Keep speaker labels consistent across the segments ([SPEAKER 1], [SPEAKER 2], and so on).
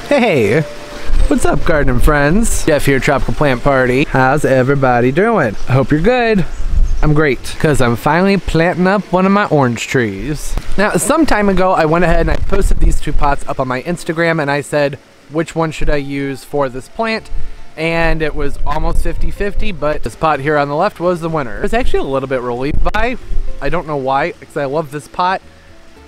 [SPEAKER 1] Hey, what's up, garden friends? Jeff here, Tropical Plant Party. How's everybody doing? I hope you're good. I'm great, because I'm finally planting up one of my orange trees. Now, some time ago, I went ahead and I posted these two pots up on my Instagram, and I said, which one should I use for this plant? And it was almost 50-50, but this pot here on the left was the winner. I was actually a little bit relieved by. I don't know why, because I love this pot,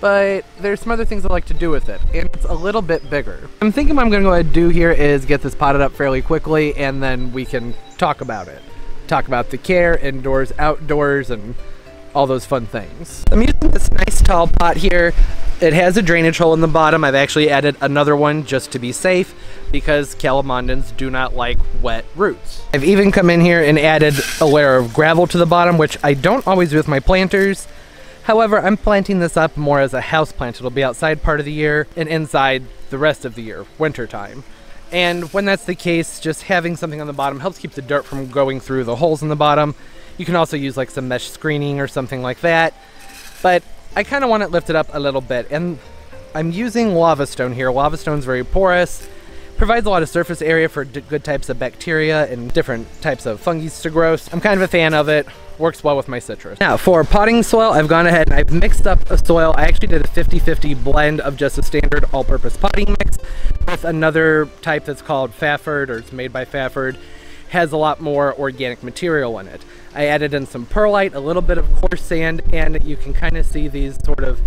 [SPEAKER 1] but there's some other things I like to do with it, and it's a little bit bigger. I'm thinking what I'm gonna go ahead and do here is get this potted up fairly quickly, and then we can talk about it. Talk about the care, indoors, outdoors, and all those fun things. I'm using this nice tall pot here. It has a drainage hole in the bottom. I've actually added another one just to be safe because Calamondins do not like wet roots. I've even come in here and added a layer of gravel to the bottom, which I don't always do with my planters. However, I'm planting this up more as a house plant. It'll be outside part of the year and inside the rest of the year, winter time. And when that's the case, just having something on the bottom helps keep the dirt from going through the holes in the bottom. You can also use like some mesh screening or something like that. But I kind of want it lifted up a little bit. And I'm using lava stone here. Lava stone's very porous, provides a lot of surface area for good types of bacteria and different types of fungi to grow. I'm kind of a fan of it. Works well with my citrus. Now for potting soil, I've gone ahead and I've mixed up a soil. I actually did a 50-50 blend of just a standard all-purpose potting mix with another type that's called Fafford, or it's made by Fafford. Has a lot more organic material in it. I added in some perlite, a little bit of coarse sand, and you can kind of see these sort of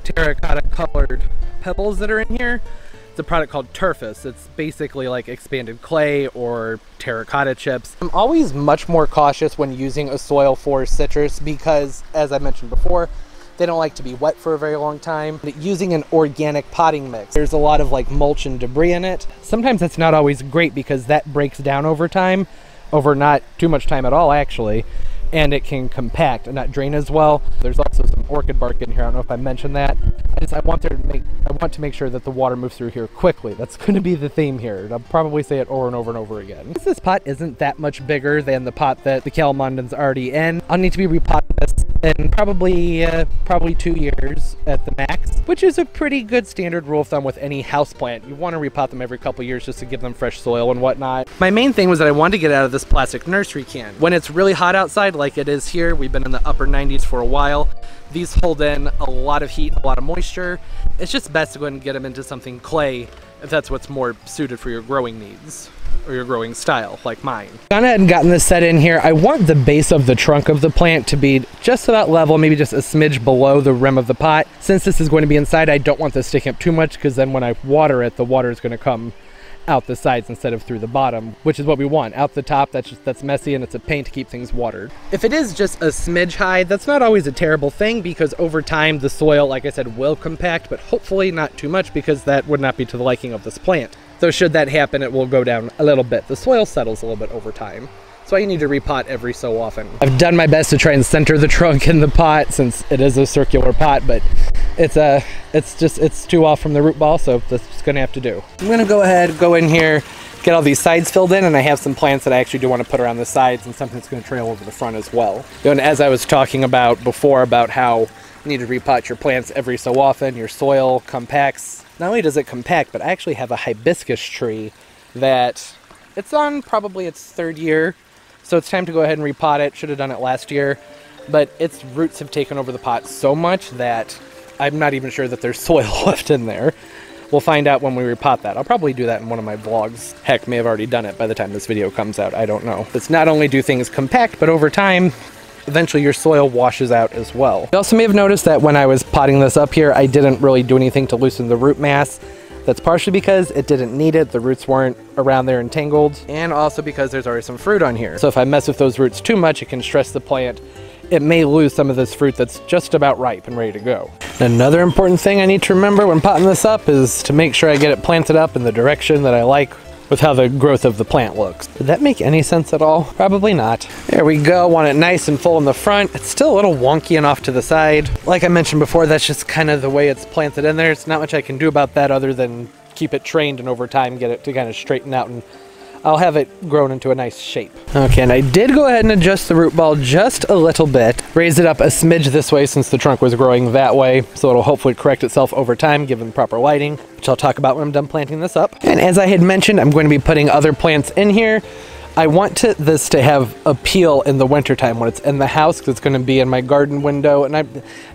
[SPEAKER 1] terracotta colored pebbles that are in here. It's a product called Turfus. It's basically like expanded clay or terracotta chips. I'm always much more cautious when using a soil for citrus because, as I mentioned before, they don't like to be wet for a very long time. But using an organic potting mix, there's a lot of like mulch and debris in it. Sometimes that's not always great because that breaks down over time, over not too much time at all actually, and it can compact and not drain as well. There's also some orchid bark in here. I don't know if I mentioned that. I want to make sure that the water moves through here quickly. That's going to be the theme here. I'll probably say it over and over and over again. This pot isn't that much bigger than the pot that the Calamondin's already in. I'll need to be repotting this in probably 2 years at the max, which is a pretty good standard rule of thumb with any house plant. You want to repot them every couple years just to give them fresh soil and whatnot. My main thing was that I wanted to get out of this plastic nursery can. When it's really hot outside, like it is here, we've been in the upper 90s for a while. These hold in a lot of heat, a lot of moisture. It's just best to go ahead and get them into something clay if that's what's more suited for your growing needs or your growing style, like mine. Gone ahead and gotten this set in here. I want the base of the trunk of the plant to be just about level, maybe just a smidge below the rim of the pot. Since this is going to be inside, I don't want this sticking up too much because then when I water it, the water is going to come out the sides instead of through the bottom, which is what we want. Out the top, that's messy and it's a pain to keep things watered. If it is just a smidge high, that's not always a terrible thing because over time the soil, like I said, will compact, but hopefully not too much because that would not be to the liking of this plant. Though should that happen, it will go down a little bit. The soil settles a little bit over time. That's why you need to repot every so often. I've done my best to try and center the trunk in the pot since it is a circular pot, but it's too off from the root ball, so that's gonna have to do. I'm gonna go ahead, go in here, get all these sides filled in, and I have some plants that I actually do want to put around the sides and something that's gonna trail over the front as well. And as I was talking about before about how you need to repot your plants every so often, your soil compacts. Not only does it compact, but I actually have a hibiscus tree that it's on probably its 3rd year. So it's time to go ahead and repot it. Should have done it last year, but its roots have taken over the pot so much that I'm not even sure that there's soil left in there. We'll find out when we repot that. I'll probably do that in one of my vlogs. Heck, may have already done it by the time this video comes out. I don't know. It's not only do things compact, but over time, eventually your soil washes out as well. You also may have noticed that when I was potting this up here, I didn't really do anything to loosen the root mass. That's partially because it didn't need it, the roots weren't around there entangled, and also because there's already some fruit on here. So if I mess with those roots too much, it can stress the plant. It may lose some of this fruit that's just about ripe and ready to go. Another important thing I need to remember when potting this up is to make sure I get it planted up in the direction that I like with how the growth of the plant looks. Did that make any sense at all? Probably not. There we go, want it nice and full in the front. It's still a little wonky and off to the side. Like I mentioned before, that's just kind of the way it's planted in there. It's not much I can do about that other than keep it trained and over time get it to kind of straighten out and I'll have it grown into a nice shape. Okay, and I did go ahead and adjust the root ball just a little bit. Raise it up a smidge this way since the trunk was growing that way, so it'll hopefully correct itself over time given proper lighting, which I'll talk about when I'm done planting this up. And as I had mentioned, I'm going to be putting other plants in here. I want this to have appeal in the wintertime when it's in the house, because it's going to be in my garden window, and I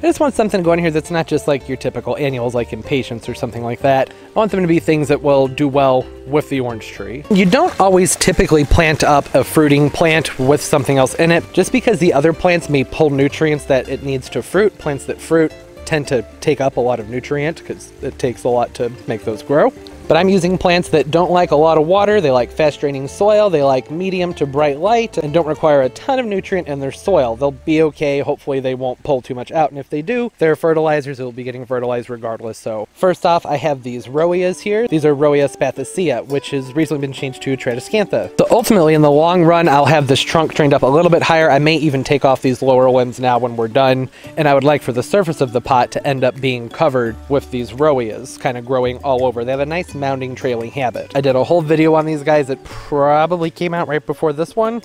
[SPEAKER 1] just want something to go in here that's not just like your typical annuals like impatiens or something like that. I want them to be things that will do well with the orange tree. You don't always typically plant up a fruiting plant with something else in it, just because the other plants may pull nutrients that it needs to fruit. Plants that fruit tend to take up a lot of nutrient because it takes a lot to make those grow. But I'm using plants that don't like a lot of water, they like fast draining soil, they like medium to bright light, and don't require a ton of nutrient in their soil. They'll be okay, hopefully they won't pull too much out, and if they do, they're fertilizers, they'll be getting fertilized regardless. So first off, I have these Rhoeos here. These are Rhoeos spathicea, which has recently been changed to Tradescantha. So ultimately, in the long run, I'll have this trunk trained up a little bit higher. I may even take off these lower limbs now when we're done, and I would like for the surface of the pot to end up being covered with these Rhoeos, kind of growing all over. They have a nice mounding trailing habit. I did a whole video on these guys that probably came out right before this one.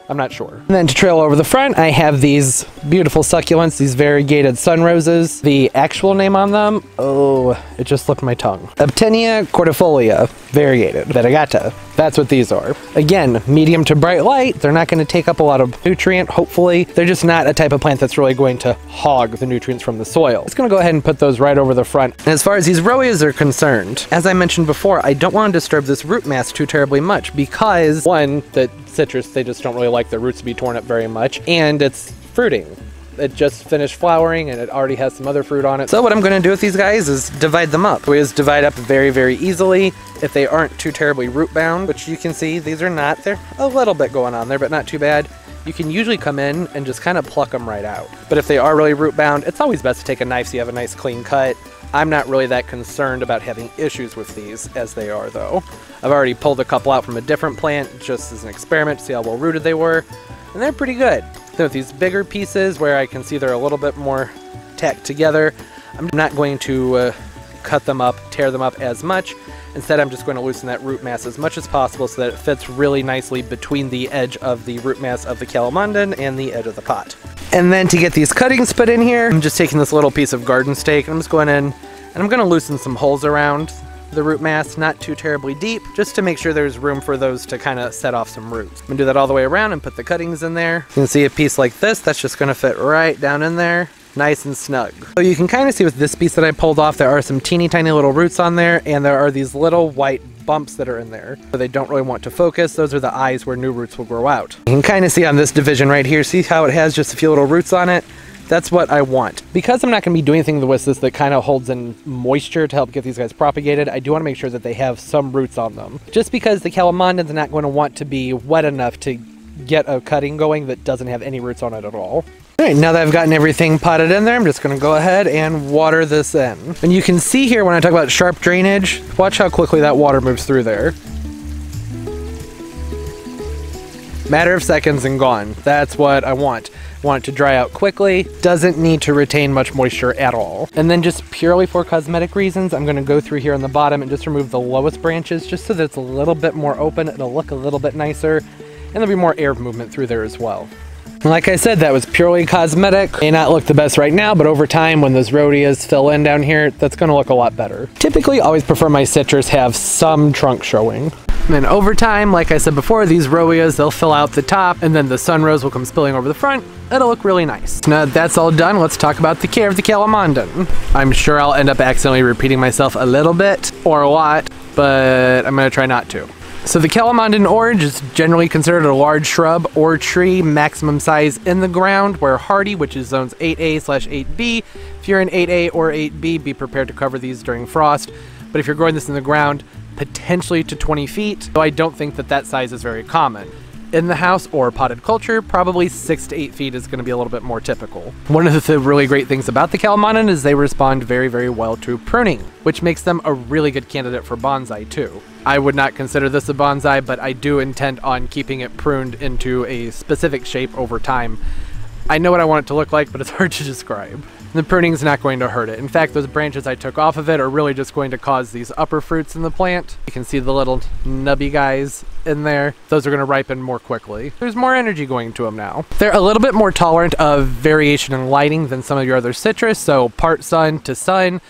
[SPEAKER 1] I'm not sure. And then to trail over the front, I have these beautiful succulents, these variegated sun roses. The actual name on them, oh, it just slipped my tongue. Abtenia cordifolia, variegated, variegata. That's what these are. Again, medium to bright light. They're not going to take up a lot of nutrient, hopefully. They're just not a type of plant that's really going to hog the nutrients from the soil. I'm just going to go ahead and put those right over the front. And as far as these Rhoeos are concerned, as I mentioned before, I don't want to disturb this root mass too terribly much because, one, that citrus, they just don't really like their roots to be torn up very much, and it's fruiting. It just finished flowering and it already has some other fruit on it. So what I'm going to do with these guys is divide them up. We just divide up very, very easily if they aren't too terribly root bound, which you can see these are not. They're a little bit going on there, but not too bad. You can usually come in and just kind of pluck them right out. But if they are really root bound, it's always best to take a knife so you have a nice clean cut. I'm not really that concerned about having issues with these as they are though. I've already pulled a couple out from a different plant just as an experiment to see how well rooted they were, and they're pretty good. So with these bigger pieces where I can see they're a little bit more tacked together, I'm not going to cut them up, tear them up as much. Instead, I'm just going to loosen that root mass as much as possible so that it fits really nicely between the edge of the root mass of the Calamondin and the edge of the pot. And then to get these cuttings put in here, I'm just taking this little piece of garden stake and I'm just going in and I'm going to loosen some holes around the root mass, not too terribly deep, just to make sure there's room for those to kind of set off some roots. I'm going to do that all the way around and put the cuttings in there. You can see a piece like this, that's just going to fit right down in there. Nice and snug. So you can kind of see with this piece that I pulled off, there are some teeny tiny little roots on there, and there are these little white bumps that are in there. So they don't really want to focus. Those are the eyes where new roots will grow out. You can kind of see on this division right here, see how it has just a few little roots on it? That's what I want. Because I'm not going to be doing anything with this that kind of holds in moisture to help get these guys propagated, I do want to make sure that they have some roots on them. Just because the Calamondin's not going to want to be wet enough to get a cutting going that doesn't have any roots on it at all. All right, now that I've gotten everything potted in there, I'm just going to go ahead and water this in. And you can see here when I talk about sharp drainage, watch how quickly that water moves through there. Matter of seconds and gone. That's what I want. I want it to dry out quickly. Doesn't need to retain much moisture at all. And then just purely for cosmetic reasons, I'm going to go through here on the bottom and just remove the lowest branches just so that it's a little bit more open. It'll look a little bit nicer. And there'll be more air movement through there as well. Like I said, that was purely cosmetic. May not look the best right now, but over time when those Rhoeos fill in down here, that's going to look a lot better. Typically, always prefer my citrus have some trunk showing. And then over time, like I said before, these Rhoeos, they'll fill out the top, and then the sunrose will come spilling over the front. It'll look really nice. Now that that's all done, let's talk about the care of the Calamondin. I'm sure I'll end up accidentally repeating myself a little bit, or a lot, but I'm going to try not to. So the Calamondin Orange is generally considered a large shrub or tree, maximum size in the ground, where hardy, which is zones 8A/8B. If you're in 8A or 8B, be prepared to cover these during frost. But if you're growing this in the ground, potentially to 20 feet, though I don't think that that size is very common. In the house or potted culture, probably 6 to 8 feet is going to be a little bit more typical. One of the really great things about the Calamondin is they respond very, very well to pruning, which makes them a really good candidate for bonsai too. I would not consider this a bonsai, but I do intend on keeping it pruned into a specific shape over time. I know what I want it to look like, but it's hard to describe. The pruning is not going to hurt it. In fact, those branches I took off of it are really just going to cause these upper fruits in the plant. You can see the little nubby guys in there. Those are going to ripen more quickly. There's more energy going to them now. They're a little bit more tolerant of variation in lighting than some of your other citrus, so part sun to sun,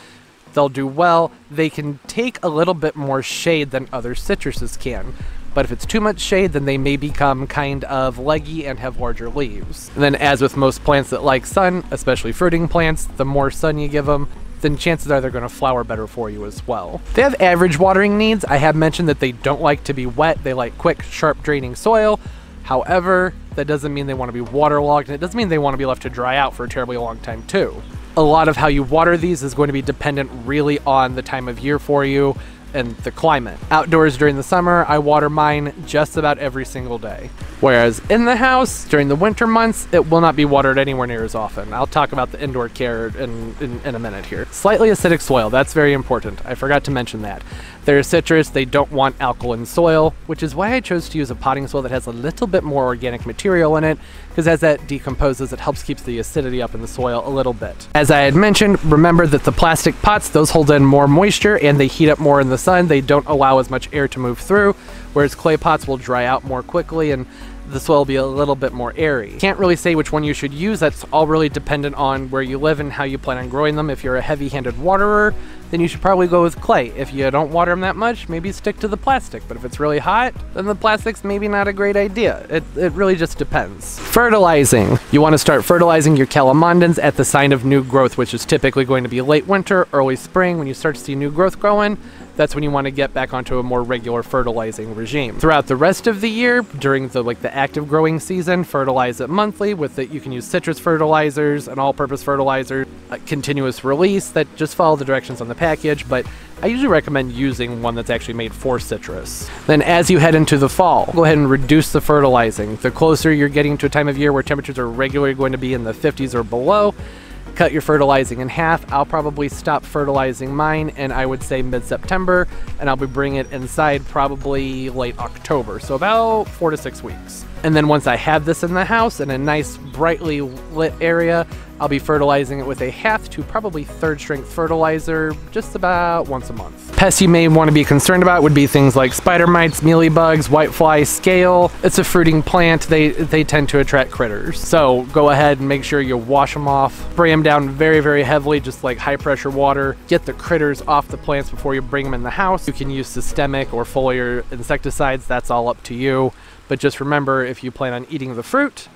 [SPEAKER 1] they'll do well. They can take a little bit more shade than other citruses can. But if it's too much shade, then they may become kind of leggy and have larger leaves. And then as with most plants that like sun, especially fruiting plants, the more sun you give them, then chances are they're going to flower better for you as well. They have average watering needs. I have mentioned that they don't like to be wet. They like quick, sharp draining soil. However, that doesn't mean they want to be waterlogged, and it doesn't mean they want to be left to dry out for a terribly long time too. A lot of how you water these is going to be dependent really on the time of year for you and the climate. Outdoors during the summer, I water mine just about every single day. Whereas in the house, during the winter months, it will not be watered anywhere near as often. I'll talk about the indoor care in a minute here. Slightly acidic soil, that's very important. I forgot to mention that. They're a citrus, they don't want alkaline soil, which is why I chose to use a potting soil that has a little bit more organic material in it, because as that decomposes, it helps keep the acidity up in the soil a little bit. As I had mentioned, remember that the plastic pots, those hold in more moisture and they heat up more in the sun. They don't allow as much air to move through, whereas clay pots will dry out more quickly and the soil will be a little bit more airy. Can't really say which one you should use. That's all really dependent on where you live and how you plan on growing them. If you're a heavy-handed waterer, then you should probably go with clay. If you don't water them that much, maybe stick to the plastic. But if it's really hot, then the plastic's maybe not a great idea. It really just depends. Fertilizing. You want to start fertilizing your Calamondins at the sign of new growth, which is typically going to be late winter, early spring. When you start to see new growth growing, that's when you want to get back onto a more regular fertilizing regime. Throughout the rest of the year, during the active growing season, fertilize it monthly with it. You can use citrus fertilizers, an all-purpose fertilizer, a continuous release that just follow the directions on the package, but I usually recommend using one that's actually made for citrus. Then as you head into the fall, go ahead and reduce the fertilizing. The closer you're getting to a time of year where temperatures are regularly going to be in the 50s or below, cut your fertilizing in half. I'll probably stop fertilizing mine and I would say mid-September, and I'll be bringing it inside probably late October, so about 4 to 6 weeks. And then once I have this in the house in a nice brightly lit area, I'll be fertilizing it with a half to probably third strength fertilizer just about once a month. Pests you may want to be concerned about would be things like spider mites, mealybugs, whitefly, scale. It's a fruiting plant. They tend to attract critters. So go ahead and make sure you wash them off. Spray them down very, very heavily, just like high pressure water. Get the critters off the plants before you bring them in the house. You can use systemic or foliar insecticides. That's all up to you. But just remember, if you plan on eating the fruit,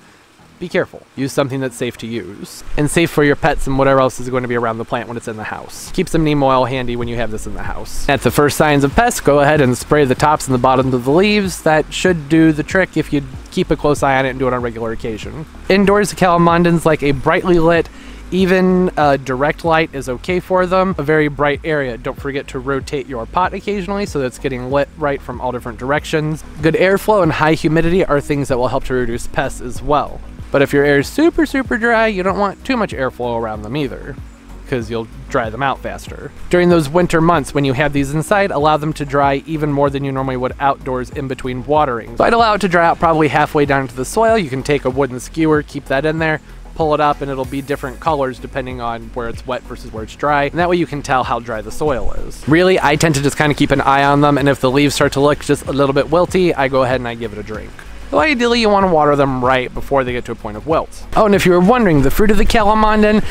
[SPEAKER 1] be careful. Use something that's safe to use and safe for your pets and whatever else is going to be around the plant when it's in the house. Keep some neem oil handy when you have this in the house. At the first signs of pests, go ahead and spray the tops and the bottoms of the leaves. That should do the trick if you keep a close eye on it and do it on a regular occasion. Indoors, the Calamondins like a brightly lit, even direct light is okay for them. A very bright area. Don't forget to rotate your pot occasionally so that it's getting lit right from all different directions. Good airflow and high humidity are things that will help to reduce pests as well. But if your air is super, super dry, you don't want too much airflow around them either, because you'll dry them out faster. During those winter months, when you have these inside, allow them to dry even more than you normally would outdoors in between watering. So I'd allow it to dry out probably halfway down into the soil. You can take a wooden skewer, keep that in there, pull it up, and it'll be different colors depending on where it's wet versus where it's dry. And that way you can tell how dry the soil is. Really, I tend to just kind of keep an eye on them, and if the leaves start to look just a little bit wilty, I go ahead and I give it a drink. So ideally, you want to water them right before they get to a point of wilt. Oh, and if you were wondering, the fruit of the Calamondin,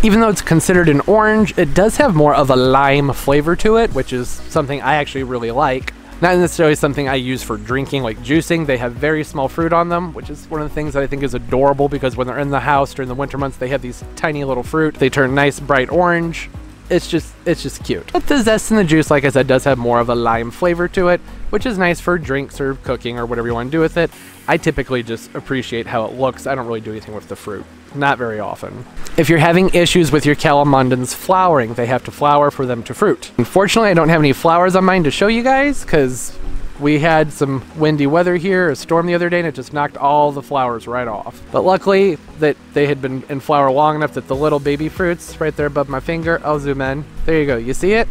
[SPEAKER 1] even though it's considered an orange, it does have more of a lime flavor to it, which is something I actually really like. Not necessarily something I use for drinking, like juicing. They have very small fruit on them, which is one of the things that I think is adorable, because when they're in the house during the winter months, they have these tiny little fruit. They turn nice, bright orange. It's just cute. But the zest in the juice, like I said, does have more of a lime flavor to it, which is nice for drinks or cooking or whatever you want to do with it. I typically just appreciate how it looks. I don't really do anything with the fruit. Not very often. If you're having issues with your Calamondins flowering, they have to flower for them to fruit. Unfortunately, I don't have any flowers on mine to show you guys, because we had some windy weather here, a storm the other day, and it just knocked all the flowers right off. But luckily, that they had been in flower long enough that the little baby fruits right there above my finger, I'll zoom in. There you go. You see it?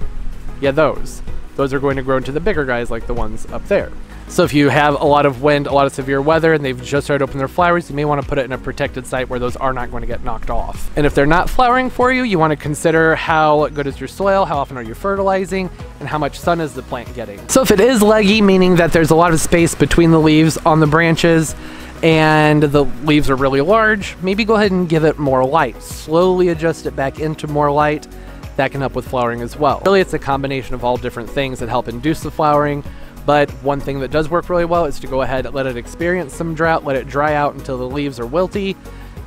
[SPEAKER 1] Yeah, those. those are going to grow into the bigger guys like the ones up there. So if you have a lot of wind, a lot of severe weather, and they've just started opening their flowers, you may want to put it in a protected site where those are not going to get knocked off. And if they're not flowering for you, you want to consider how good is your soil, how often are you fertilizing, and how much sun is the plant getting. So if it is leggy, meaning that there's a lot of space between the leaves on the branches, and the leaves are really large, maybe go ahead and give it more light. Slowly adjust it back into more light. That can help with flowering as well. Really, it's a combination of all different things that help induce the flowering. But one thing that does work really well is to go ahead and let it experience some drought, let it dry out until the leaves are wilty,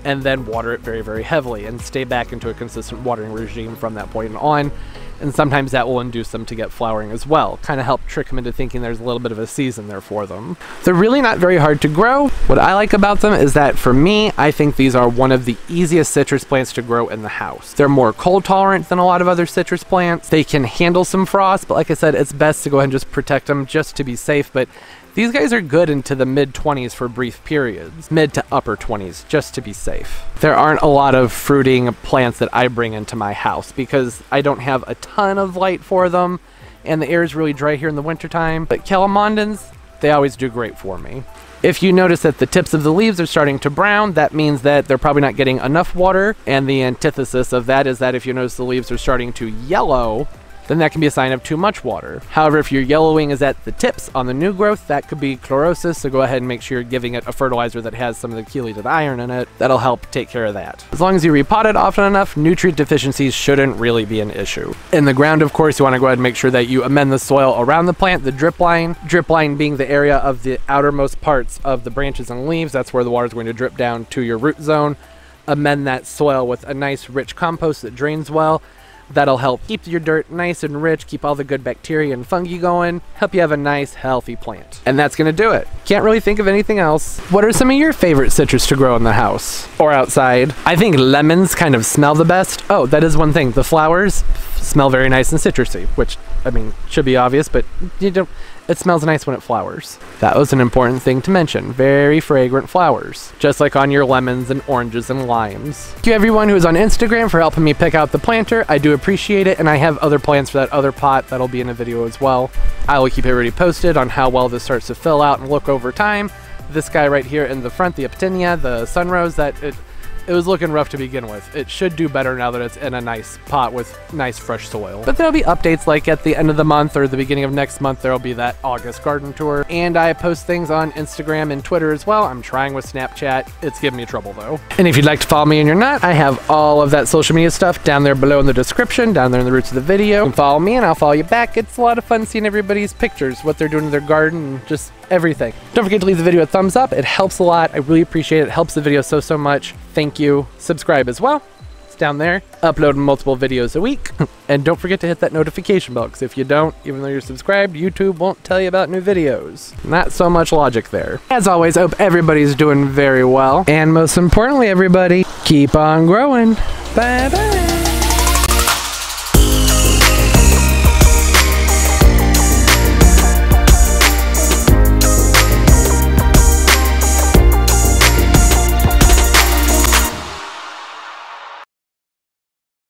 [SPEAKER 1] and then water it very, very heavily and stay back into a consistent watering regime from that point on. And sometimes that will induce them to get flowering as well. Kind of help trick them into thinking there's a little bit of a season there for them. They're really not very hard to grow. What I like about them is that for me, I think these are one of the easiest citrus plants to grow in the house. They're more cold tolerant than a lot of other citrus plants. They can handle some frost, but like I said, it's best to go ahead and just protect them just to be safe. But these guys are good into the mid-20s for brief periods, mid to upper 20s, just to be safe. There aren't a lot of fruiting plants that I bring into my house because I don't have a ton of light for them, and the air is really dry here in the wintertime. But Calamondins, they always do great for me. If you notice that the tips of the leaves are starting to brown, that means that they're probably not getting enough water, and the antithesis of that is that if you notice the leaves are starting to yellow, then that can be a sign of too much water. However, if your yellowing is at the tips on the new growth, that could be chlorosis, so go ahead and make sure you're giving it a fertilizer that has some of the chelated iron in it. That'll help take care of that. As long as you repot it often enough, nutrient deficiencies shouldn't really be an issue. In the ground, of course, you want to go ahead and make sure that you amend the soil around the plant, the drip line being the area of the outermost parts of the branches and leaves. That's where the water is going to drip down to your root zone. Amend that soil with a nice rich compost that drains well. That'll help keep your dirt nice and rich, keep all the good bacteria and fungi going, help you have a nice, healthy plant. And that's gonna do it. Can't really think of anything else. What are some of your favorite citrus to grow in the house or outside? I think lemons kind of smell the best. Oh, that is one thing. The flowers smell very nice and citrusy, which, I mean, should be obvious, but you don't. It smells nice when it flowers. That was an important thing to mention. Very fragrant flowers, just like on your lemons and oranges and limes. Thank you everyone who is on Instagram for helping me pick out the planter. I do appreciate it, and I have other plans for that other pot that'll be in a video as well. I will keep everybody posted on how well this starts to fill out and look over time. This guy right here in the front, the Aptinia, the sunrose, it was looking rough to begin with. It should do better now that it's in a nice pot with nice fresh soil. But there'll be updates like at the end of the month or the beginning of next month, there'll be that August garden tour. And I post things on Instagram and Twitter as well. I'm trying with Snapchat. It's giving me trouble though. And if you'd like to follow me and you're not, I have all of that social media stuff down there below in the description, down there in the roots of the video. You can follow me and I'll follow you back. It's a lot of fun seeing everybody's pictures, what they're doing in their garden, and just everything. Don't forget to leave the video a thumbs up. It helps a lot. I really appreciate it. It helps the video so much. Thank you. Subscribe as well. It's down there. Uploading multiple videos a week. And don't forget to hit that notification bell, because if you don't, even though you're subscribed, YouTube won't tell you about new videos. Not so much logic there. As always, I hope everybody's doing very well. And most importantly, everybody, keep on growing. Bye-bye.